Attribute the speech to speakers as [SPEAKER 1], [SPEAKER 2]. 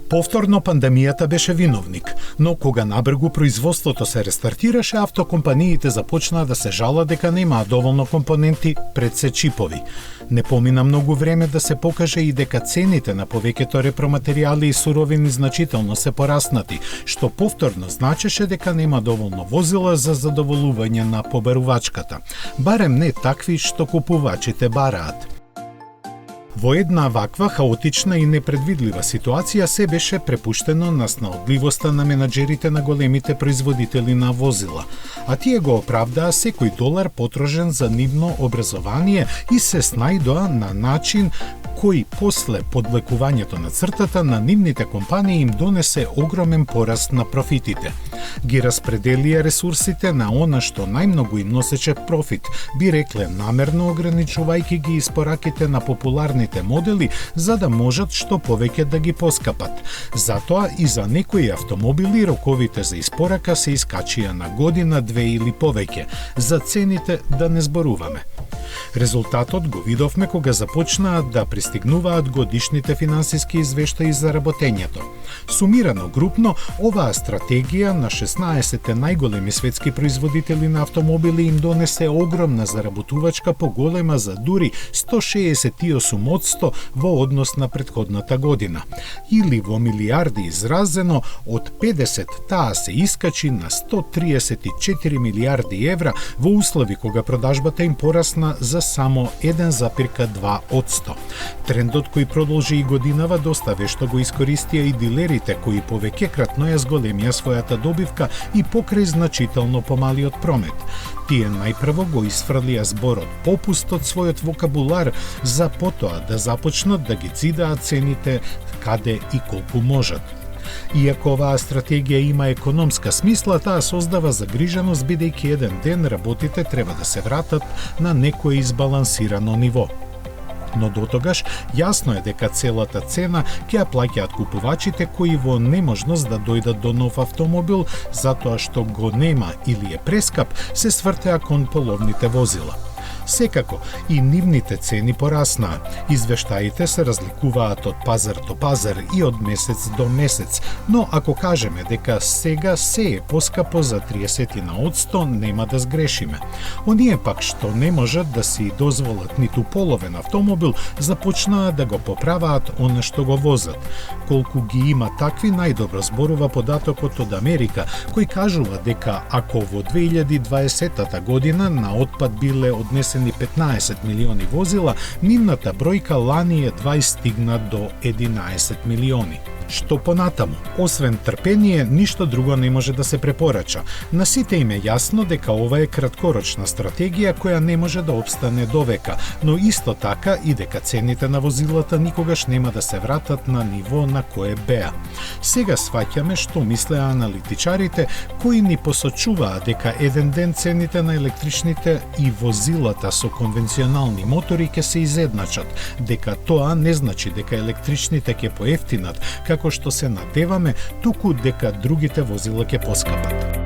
[SPEAKER 1] Повторно пандемијата беше виновник, но кога набргу производството се рестартираше, автокомпаниите започнаа да се жалат дека немаа доволно компоненти, пред се чипови. Не помина многу време да се покаже и дека цените на повеќето репроматеријали и суровини значително се пораснати, што повторно значеше дека нема доволно возила за задоволување на побарувачката, барем не такви што купувачите бараат. Во една ваква хаотична и непредвидлива ситуација се беше препуштено на снаодливоста на менаџерите на големите производители на возила, а тие го оправдаа секој долар потрошен за нивно образование и се снајдоа на начин кој после подвлекувањето на цртата на нивните компании им донесе огромен пораст на профитите. Ги распределија ресурсите на она што најмногу им носече профит, би рекле намерно ограничувајќи ги испораките на популарните модели за да можат што повеќе да ги поскапат. Затоа и за некои автомобили роковите за испорака се искачија на година, две или повеќе. За цените да не зборуваме. Резултатот го видовме кога започнаа да пристигнуваат годишните финансиски извештаи за работењето. Сумирано групно, оваа стратегија на 16 најголеми светски производители на автомобили им донесе огромна заработувачка поголема за дури 168% во однос на претходната година. Или во милиарди изразено, од 50 таа се искачи на 134 милиарди евра во услови кога продажбата им порасна за само 1,2%. Трендот кој продолжи и годинава доста вешто го искористија и дилерите кои повеќекратно ја зголемија својата добивка и покрај значително помалиот промет. Тие најпрво го исфрлија зборот попуст од својот вокабулар за потоа да започнат да ги цидаат цените каде и колку можат. Иако оваа стратегија има економска смисла, таа создава загриженост бидејќи еден ден работите треба да се вратат на некое избалансирано ниво. Но дотогаш јасно е дека целата цена ќе ја плаќаат купувачите кои во неможност да дојдат до нов автомобил затоа што го нема или е прескап, се свртеа кон половните возила. Секако, и нивните цени пораснаа. Извештаите се разликуваат од пазар до пазар и од месец до месец, но ако кажеме дека сега се е поскапо за 30%, нема да сгрешиме. Оние пак што не можат да си дозволат ниту половен автомобил, започнаа да го поправаат она што го возат. Колку ги има такви, најдобро зборува податокот од Америка, кој кажува дека ако во 2020 година на отпад биле однесени 15 милиони возила, нивната бројка лани едва стигна до 11 милиони. Што понатаму? Освен трпение, ништо друго не може да се препорача. На сите им е јасно дека ова е краткорочна стратегија која не може да опстане довека, но исто така и дека цените на возилата никогаш нема да се вратат на ниво на кое беа. Сега сваќаме што мислеа аналитичарите кои ни посочуваа дека еден ден цените на електричните и возилата со конвенционални мотори ќе се изедначат, дека тоа не значи дека електричните ќе поевтинат, како што се надеваме, туку дека другите возила ќе поскапат.